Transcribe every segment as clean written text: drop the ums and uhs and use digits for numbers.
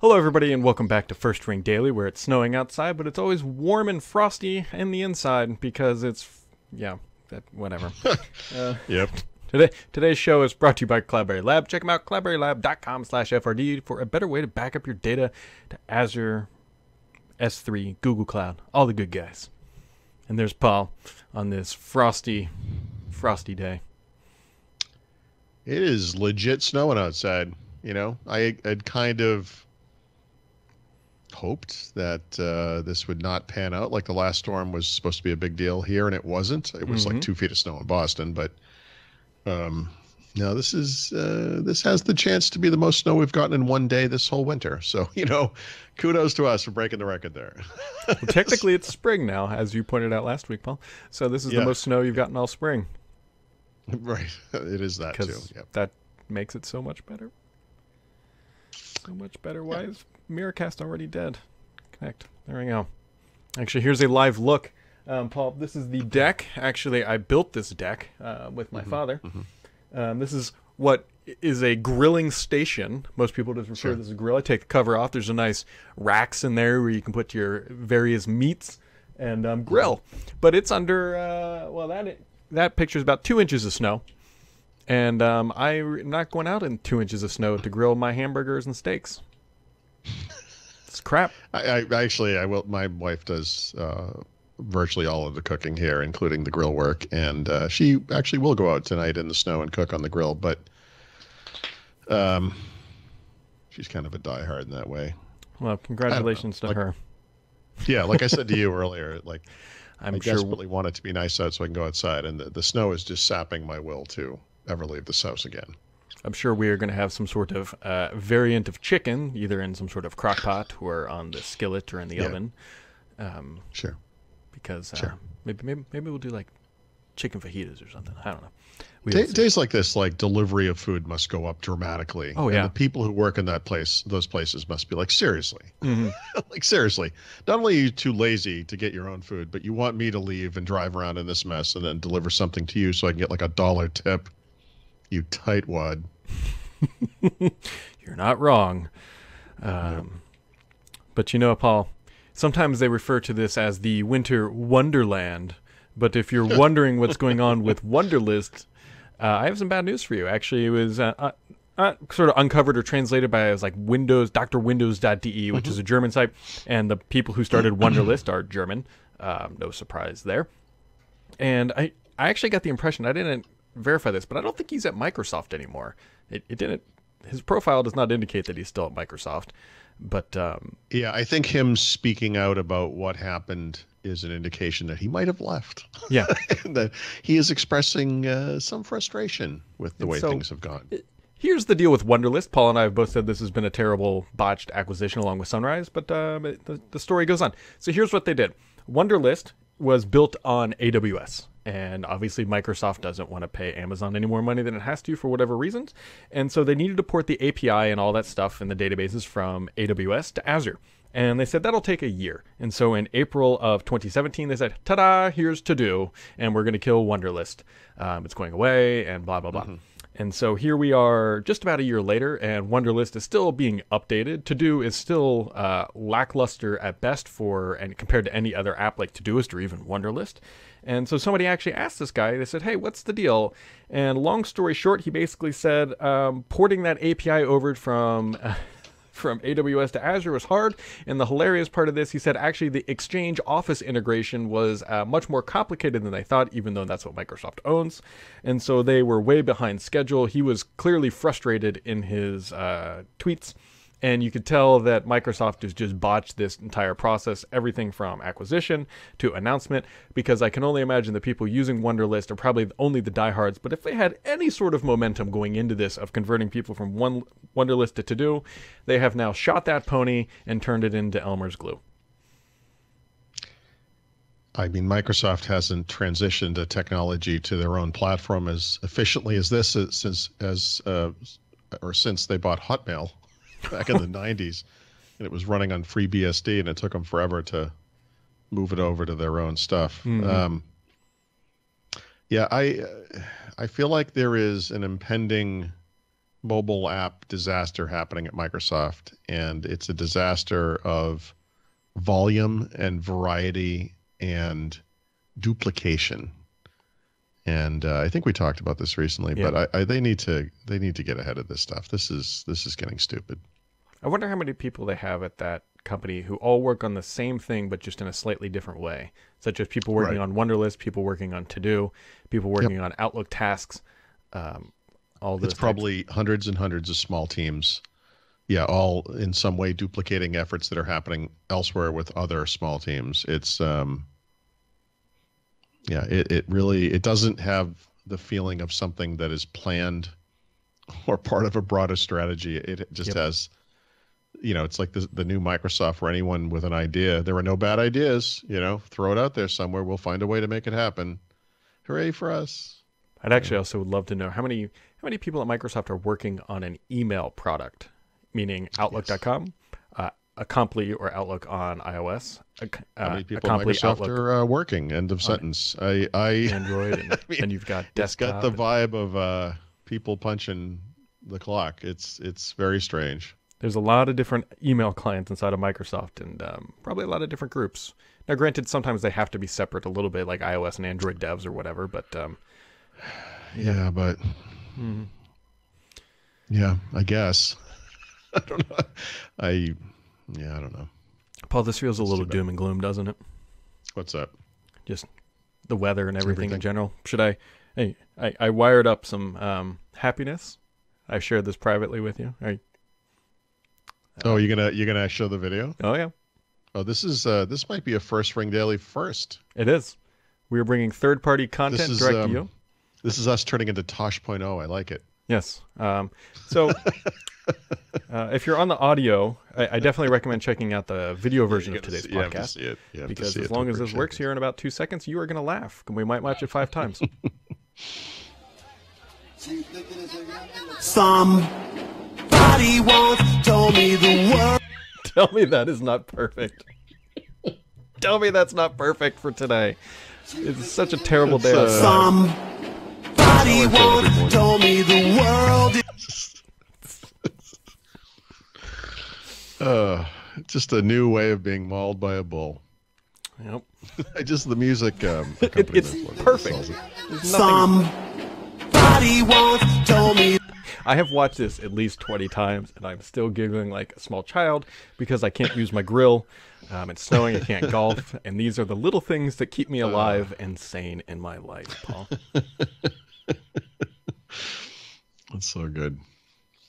Hello, everybody, and welcome back to First Ring Daily, where it's snowing outside, but it's always warm and frosty in the inside because whatever. Uh, Yep. today's show is brought to you by Cloudberry Lab. Check them out, cloudberrylab.com/FRD, for a better way to back up your data to Azure, S3, Google Cloud, all the good guys. And there's Paul on this frosty day. It is legit snowing outside. You know, I had kind of hoped that this would not pan out. Like the last storm was supposed to be a big deal here, and it wasn't. It was like 2 feet of snow in Boston, but no, this has the chance to be the most snow we've gotten in one day this whole winter. So, kudos to us for breaking the record there. Well, technically, it's spring now, as you pointed out last week, Paul. So this is the most snow you've gotten all spring. Right. It is that too. Yep. That makes it so much better. So much better. Why is Miracast already dead? Connect. There we go. Actually, here's a live look. Paul, this is the deck. Actually, I built this deck with my father. This is what is a grilling station. Most people just refer to this as a grill. I take the cover off. There's a nice racks in there where you can put your various meats and grill. But it's under, that picture is about 2 inches of snow. And I'm not going out in 2 inches of snow to grill my hamburgers and steaks. It's crap. I will. My wife does virtually all of the cooking here, including the grill work, and she actually will go out tonight in the snow and cook on the grill. But she's kind of a diehard in that way. Well, congratulations to her. Yeah, like I said to you earlier, like I sure desperately want it to be nice out so I can go outside, and the snow is just sapping my will to ever leave this house again. I'm sure we are going to have some sort of variant of chicken, either in some sort of crock pot or on the skillet or in the oven. Sure. Because maybe we'll do like chicken fajitas or something. I don't know. Days like this, like delivery of food must go up dramatically. Oh, and yeah. the people who work in those places must be like, seriously, like seriously. Not only are you too lazy to get your own food, but you want me to leave and drive around in this mess and then deliver something to you so I can get like $1 tip. You tightwad. You're not wrong. But Paul, sometimes they refer to this as the winter wonderland. But if you're wondering what's going on with Wunderlist, I have some bad news for you. Actually, it was sort of uncovered or translated by as like drwindows.de, which is a German site, and the people who started Wunderlist are German. No surprise there. And I actually got the impression, I didn't verify this, but I don't think he's at Microsoft anymore. It didn't. His profile does not indicate that he's still at Microsoft. But yeah, I think him speaking out about what happened is an indication that he might have left. Yeah. That he is expressing some frustration with the way things have gone. Here's the deal with Wunderlist. Paul and I have both said this has been a terrible botched acquisition along with Sunrise, but the story goes on. So here's what they did. Wunderlist was built on AWS. And obviously Microsoft doesn't want to pay Amazon any more money than it has to for whatever reasons. And so they needed to port the API and all that stuff in the databases from AWS to Azure. And they said that'll take a year. And so in April of 2017, they said, ta-da, here's to do. And we're going to kill Wunderlist. It's going away and blah, blah, blah. And so here we are just about a year later, and Wunderlist is still being updated. To-Do is still lackluster at best and compared to any other app like Todoist or even Wunderlist. And so somebody actually asked this guy, they said, hey, what's the deal? And long story short, he basically said porting that API over from AWS to Azure was hard. And the hilarious part of this, he said, actually, the Exchange Office integration was much more complicated than they thought, even though that's what Microsoft owns. And so they were way behind schedule. He was clearly frustrated in his tweets. And you could tell that Microsoft has just botched this entire process, everything from acquisition to announcement, because I can only imagine the people using Wunderlist are probably only the diehards. But if they had any sort of momentum going into this of converting people from Wunderlist to To-Do, they have now shot that pony and turned it into Elmer's glue. I mean, Microsoft hasn't transitioned a technology to their own platform as efficiently as this since they bought Hotmail back in the 90s, and it was running on FreeBSD, and it took them forever to move it over to their own stuff. Yeah, I feel like there is an impending mobile app disaster happening at Microsoft, and it's a disaster of volume and variety and duplication. And I think we talked about this recently, Yeah. but they need to get ahead of this stuff. This is getting stupid. I wonder how many people they have at that company who all work on the same thing, but just in a slightly different way, such as people working Right. on Wunderlist, people working on To Do, people working on Outlook tasks. All those It's probably hundreds and hundreds of small teams. Yeah, all in some way duplicating efforts that are happening elsewhere with other small teams. It's yeah, it really it doesn't have the feeling of something that is planned or part of a broader strategy. It just has, it's like the new Microsoft for anyone with an idea. There are no bad ideas, throw it out there somewhere. We'll find a way to make it happen. Hooray for us. I'd actually also would love to know how many people at Microsoft are working on an email product, meaning Outlook.com, Acompli or Outlook on iOS. How many people at Acompli, Microsoft Outlook are working? End of sentence. I Android, and then you've got it's desktop. got the vibe of people punching the clock. It's very strange. There's a lot of different email clients inside of Microsoft, and probably a lot of different groups. Now, granted, sometimes they have to be separate a little bit, like iOS and Android devs or whatever. But yeah, but yeah, I guess. I don't know. I don't know. Paul, this feels a little doom and gloom, doesn't it? What's that? Just the weather and everything in general. Should I? Hey, I wired up some happiness. I shared this privately with you. Oh, you're gonna show the video? Oh yeah. Oh, this might be a first Ring Daily first. It is. We are bringing third-party content direct to you. This is us turning into Tosh.0. I like it. Yes. So if you're on the audio, I definitely recommend checking out the video version of today's podcast. Because as long as this works here in about 2 seconds, you are going to laugh. We might watch it 5 times. Somebody once told me the word. Tell me that is not perfect. Tell me that's not perfect for today. It's such a terrible day outside. Somebody once told me the world. Just a new way of being mauled by a bull. Yep. The music. It's perfect. Somebody once told me. I have watched this at least 20 times, and I'm still giggling like a small child because I can't use my grill. It's snowing, I can't golf, and these are the little things that keep me alive and sane in my life, Paul. That's so good.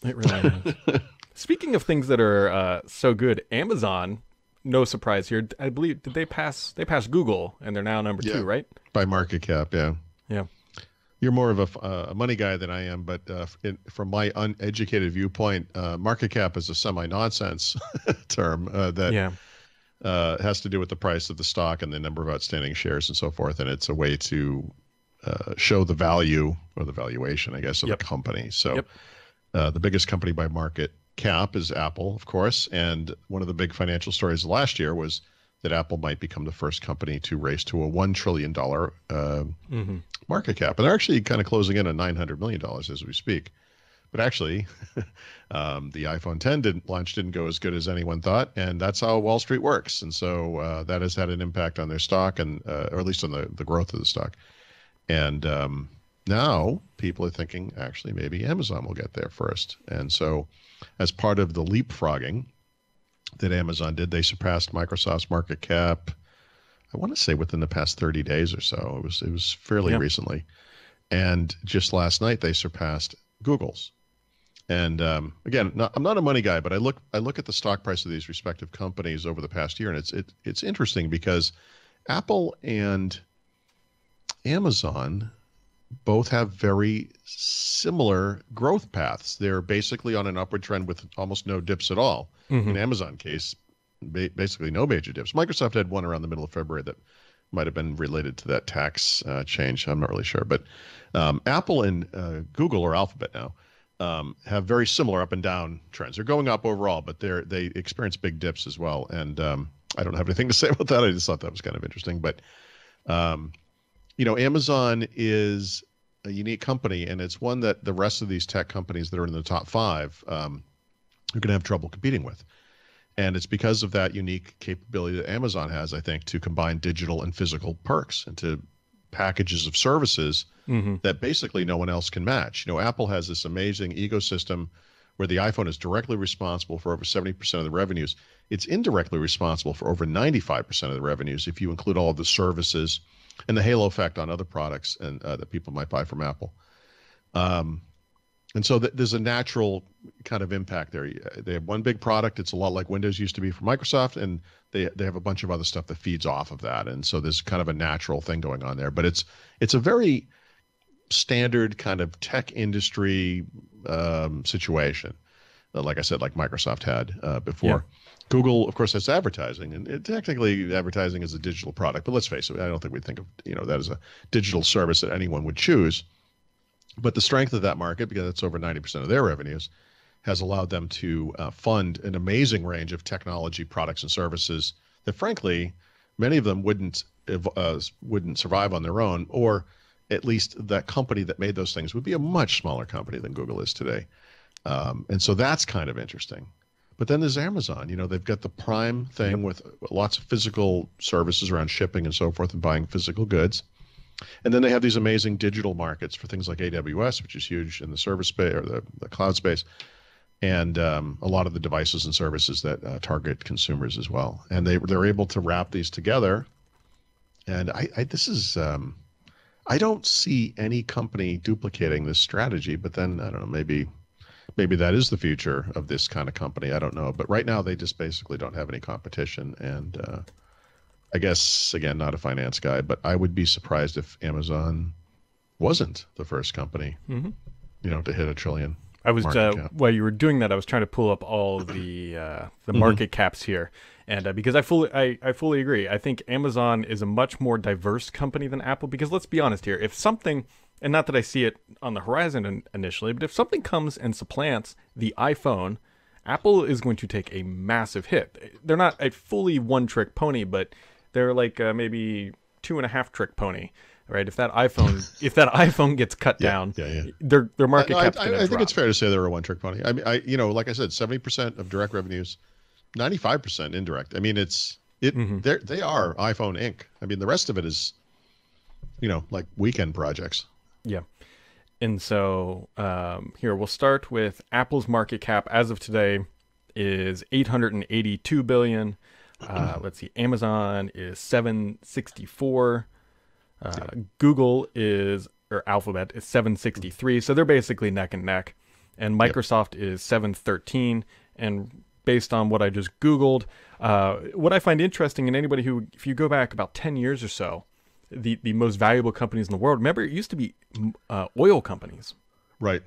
It really is. Speaking of things that are so good, Amazon, no surprise here, I believe, did they pass Google, and they're now number 2, right? By market cap, yeah. Yeah. You're more of a money guy than I am, but from my uneducated viewpoint, market cap is a semi-nonsense term that has to do with the price of the stock and the number of outstanding shares and so forth, and it's a way to show the value or the valuation, I guess, of a company. So the biggest company by market cap is Apple, of course, and one of the big financial stories last year was that Apple might become the first company to race to a $1 trillion market cap. And they're actually kind of closing in on $900 million as we speak. But actually, the iPhone 10 didn't go as good as anyone thought. And that's how Wall Street works. And so that has had an impact on their stock, and or at least on the growth of the stock. And now people are thinking, actually, maybe Amazon will get there first. And so as part of the leapfrogging that Amazon did, they surpassed Microsoft's market cap, I want to say within the past 30 days or so. It was fairly recently. And just last night they surpassed Google's. And again, I'm not a money guy, but I look at the stock price of these respective companies over the past year, and it's interesting because Apple and Amazon both have very similar growth paths. They're basically on an upward trend with almost no dips at all. In Amazon case, basically no major dips. Microsoft had one around the middle of February that might have been related to that tax change. I'm not really sure. But Apple and Google, or Alphabet now, have very similar up and down trends. They're going up overall, but they experience big dips as well. And I don't have anything to say about that. I just thought that was kind of interesting. But Amazon is a unique company, and it's one that the rest of these tech companies that are in the top five are going to have trouble competing with. And it's because of that unique capability that Amazon has, I think, to combine digital and physical perks into packages of services that basically no one else can match. You know, Apple has this amazing ecosystem where the iPhone is directly responsible for over 70% of the revenues. It's indirectly responsible for over 95% of the revenues if you include all of the services and the halo effect on other products and that people might buy from Apple. And so there's a natural kind of impact there. They have one big product. It's a lot like Windows used to be for Microsoft, and they have a bunch of other stuff that feeds off of that. And so there's kind of a natural thing going on there. But it's a very standard kind of tech industry situation, like I said, like Microsoft had before. Yeah. Google, of course, has advertising, and technically advertising is a digital product. But let's face it, I don't think we think of that as a digital service that anyone would choose. But the strength of that market, because it's over 90% of their revenues, has allowed them to fund an amazing range of technology products and services that, frankly, many of them wouldn't survive on their own, or at least that company that made those things would be a much smaller company than Google is today. And so that's kind of interesting. But then there's Amazon. They've got the Prime thing with lots of physical services around shipping and so forth and buying physical goods. And then they have these amazing digital markets for things like AWS, which is huge in the service space or the cloud space, and a lot of the devices and services that target consumers as well. And they're able to wrap these together. And I don't see any company duplicating this strategy, but then I don't know, maybe that is the future of this kind of company. I don't know. But right now they just basically don't have any competition. And I guess, again, not a finance guy, but I would be surprised if Amazon wasn't the first company, to hit $1 trillion. I was while you were doing that, I was trying to pull up all the market caps here, and because I fully agree. I think Amazon is a much more diverse company than Apple. Because let's be honest here, if something, and not that I see it on the horizon initially, but if something comes and supplants the iPhone, Apple is going to take a massive hit. They're not a fully one-trick pony, but they're like maybe 2.5-trick pony, right? If that iPhone gets cut down, their market cap's going to drop. I think it's fair to say they're a one-trick pony. I mean, like I said, 70% of direct revenues, 95% indirect. I mean, they are iPhone Inc. I mean, the rest of it is, like weekend projects. Yeah. And so here we'll start with Apple's market cap as of today is $882 billion. Let's see. Amazon is 764. Google or Alphabet is 763. So they're basically neck and neck. And Microsoft is 713. And based on what I just Googled, what I find interesting in anybody who, if you go back about 10 years or so, the most valuable companies in the world, remember it used to be oil companies. Right.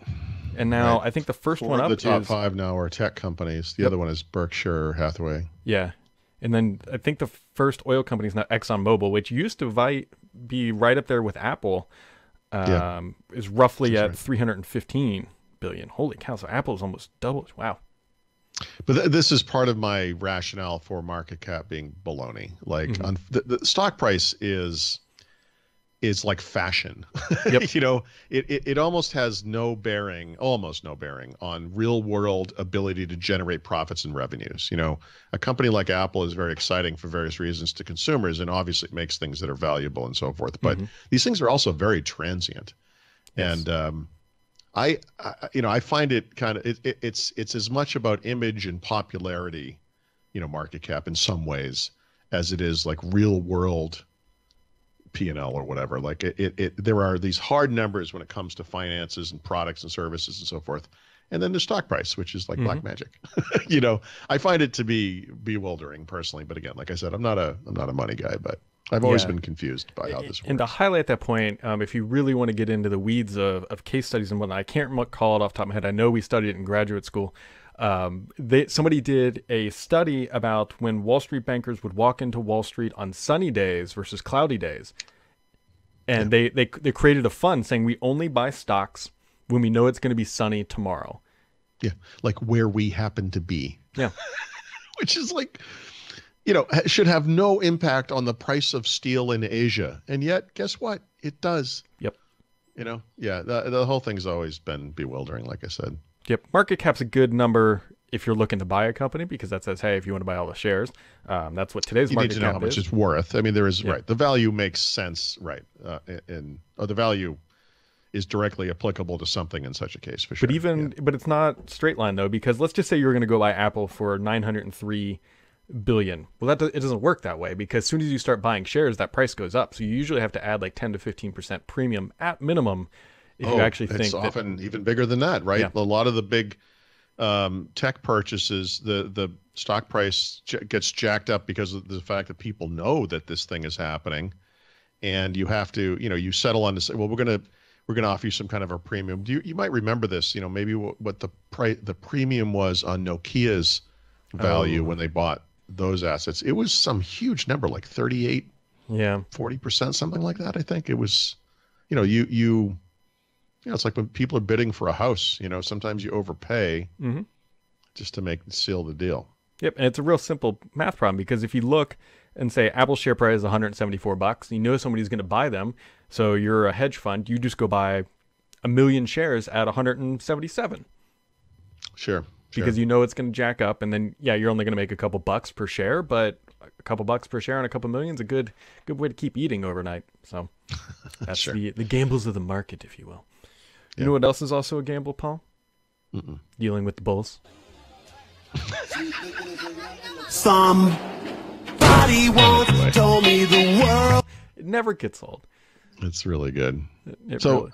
And now I think the first one up is... the top five now are tech companies. The other one is Berkshire Hathaway. Yeah. And then I think the first oil company is now ExxonMobil, which used to be right up there with Apple, is roughly at $315 billion. Holy cow! So Apple is almost double. Wow. But this is part of my rationale for market cap being baloney. Like the stock price is like fashion. Yep. It almost has almost no bearing on real world ability to generate profits and revenues. A company like Apple is very exciting for various reasons to consumers, and obviously it makes things that are valuable and so forth. But these things are also very transient. Yes. And I find it kind of it's as much about image and popularity, market cap in some ways, as it is like real world P&L or whatever. Like there are these hard numbers when it comes to finances and products and services and so forth, and then the stock price, which is like black magic. I find it to be bewildering personally. But again, like I said, I'm not a money guy, but I've always been confused by how this works. And to highlight that point, if you really want to get into the weeds of case studies and whatnot, I can't recall it off the top of my head. I know we studied it in graduate school. Somebody did a study about when Wall Street bankers would walk into Wall Street on sunny days versus cloudy days. And they created a fund saying we only buy stocks when we know it's going to be sunny tomorrow. Yeah. Like where we happen to be. Yeah. Which is like, should have no impact on the price of steel in Asia. And yet, guess what? It does. Yep. Yeah, the whole thing's always been bewildering, like I said. Yep. Market cap's a good number if you're looking to buy a company because that says, hey, if you want to buy all the shares, that's what today's You need market to know how cap much is. it's worth. I mean, there is, Yeah. right. The value makes sense, right? The value is directly applicable to something in such a case, for sure. But it's not straight line though, because let's just say you're going to go buy Apple for 903 billion. Well, it doesn't work that way because as soon as you start buying shares, that price goes up. So you usually have to add like 10 to 15% premium at minimum if you actually think it's often even bigger than that, right? Yeah. A lot of the big tech purchases, the stock price gets jacked up because of the fact that people know that this thing is happening, and you have to, you settle on to say, well, we're gonna offer you some kind of a premium. You might remember this, maybe what the premium was on Nokia's value when they bought those assets. It was some huge number, like 38, yeah. 40%, something like that. I think it was, it's like when people are bidding for a house, sometimes you overpay just to seal the deal. Yep, and it's a real simple math problem because if you look and say Apple share price is 174 bucks, you know somebody's going to buy them, so you're a hedge fund, you just go buy 1,000,000 shares at 177. Sure. Because you know it's going to jack up, and then you're only going to make a couple bucks per share, but a couple bucks per share and a couple million is a good way to keep eating overnight. So that's Sure. the gambles of the market, if you will. You know what else is also a gamble, Paul? Dealing with the bulls. Somebody once told me the world. It never gets old. It's really good. It So really...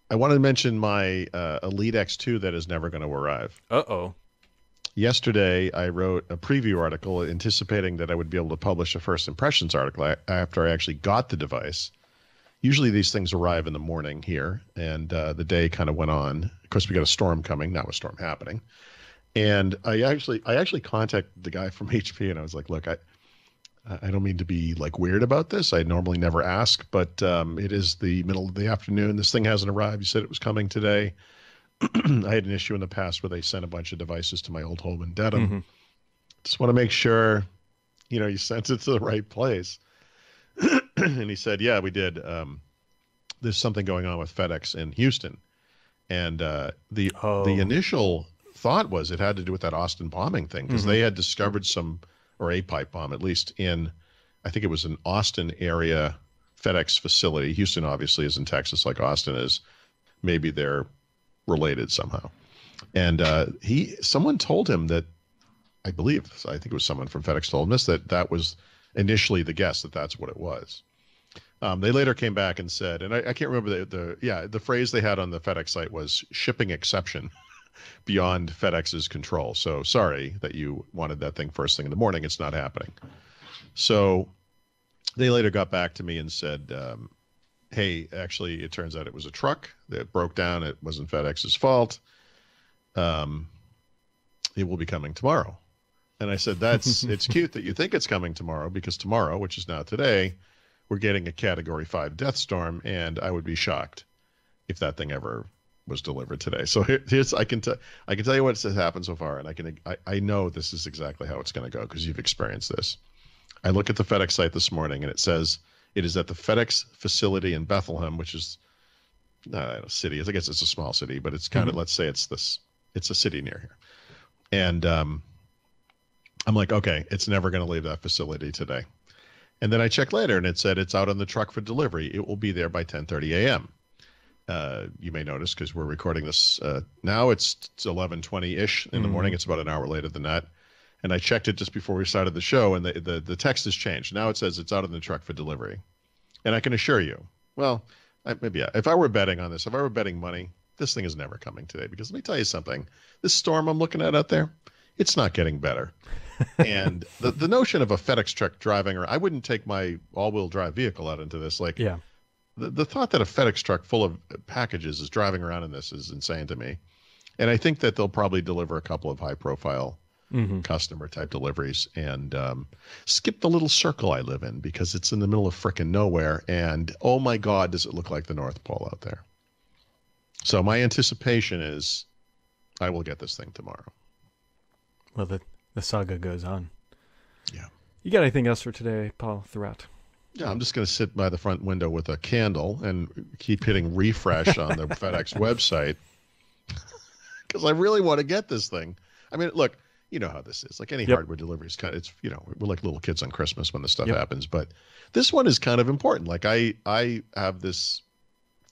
I want to mention my Elite X2 that is never going to arrive. Uh-oh. Yesterday, I wrote a preview article anticipating that I would be able to publish a first impressions article after I actually got the device. Usually these things arrive in the morning here, and the day kind of went on. Of course, we got a storm coming. Now a storm happening. And I actually contacted the guy from HP, and I was like, look, I don't mean to be like weird about this. I normally never ask, but it is the middle of the afternoon. This thing hasn't arrived. You said it was coming today. I had an issue in the past where they sent a bunch of devices to my old home in Dedham. Just want to make sure, you sent it to the right place. And he said, yeah, we did. There's something going on with FedEx in Houston. And the initial thought was it had to do with that Austin bombing thing because they had discovered or a pipe bomb, at least in, I think it was an Austin area FedEx facility. Houston obviously is in Texas like Austin is. Maybe they're related somehow. And someone told him that, I think it was someone from FedEx told him this, that was initially the guess that that's what it was. They later came back and said, and I can't remember the phrase they had on the FedEx site was shipping exception beyond FedEx's control. So sorry that you wanted that thing first thing in the morning. It's not happening. So they later got back to me and said, hey, actually, it turns out it was a truck that broke down. It wasn't FedEx's fault. It will be coming tomorrow. And I said, it's cute that you think it's coming tomorrow because tomorrow, which is now today, we're getting a Category 5 death storm, and I would be shocked if that thing ever was delivered today. So here's I can tell you what has happened so far, and I know this is exactly how it's going to go because you've experienced this. I look at the FedEx site this morning, and it says it is at the FedEx facility in Bethlehem, which is not a city. I guess it's a small city, but it's kind of let's say it's a city near here, and I'm like, okay, it's never going to leave that facility today. And then I checked later, and it said it's out on the truck for delivery. It will be there by 10:30 a.m. You may notice because we're recording this now. It's 11:20-ish in the morning. It's about an hour later than that. And I checked it just before we started the show, and the text has changed. Now it says it's out on the truck for delivery. And I can assure you, if I were betting on this, if I were betting money, this thing is never coming today. Because let me tell you something. This storm I'm looking at out there, it's not getting better. And the notion of a FedEx truck driving around, I wouldn't take my all-wheel drive vehicle out into this. Like, the thought that a FedEx truck full of packages is driving around in this is insane to me. And I think that they'll probably deliver a couple of high-profile customer-type deliveries and skip the little circle I live in because it's in the middle of frickin' nowhere. And, oh, my God, does it look like the North Pole out there. So my anticipation is I will get this thing tomorrow. Well, the saga goes on. Yeah. You got anything else for today, Paul, throughout? Yeah, I'm just going to sit by the front window with a candle and keep hitting refresh on the FedEx website because I really want to get this thing. I mean, look, you know how this is. Like any hardware delivery is kind of, it's, you know, we're like little kids on Christmas when this stuff happens. But this one is kind of important. Like I have this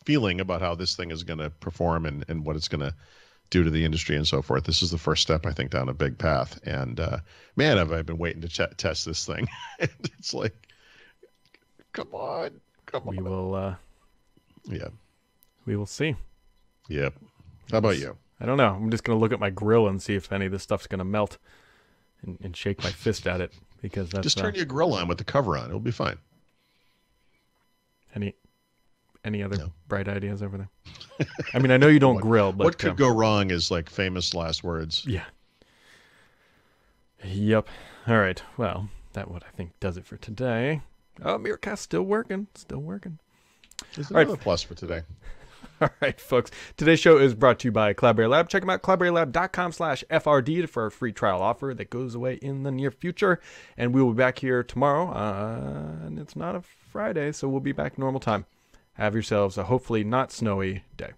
feeling about how this thing is going to perform and what it's going to do to the industry and so forth. This is the first step, I think, down a big path. And man, have I been waiting to test this thing. And it's like, come on. We will. Yeah. We will see. Yep. How about you? I don't know. I'm just going to look at my grill and see if any of this stuff's going to melt and shake my fist at it because that's... Just turn your grill on with the cover on. It'll be fine. Any other bright ideas over there? I mean, I know you don't grill, but... What could go wrong is like famous last words. Yeah. Yep. All right. Well, that what I think does it for today. Oh, Miracast still working. Still working. There's another plus for today. All right, folks. Today's show is brought to you by Cloudberry Lab. Check them out, cloudberrylab.com/FRD for a free trial offer that goes away in the near future. And we will be back here tomorrow. And it's not a Friday, so we'll be back normal time. Have yourselves a hopefully not snowy day.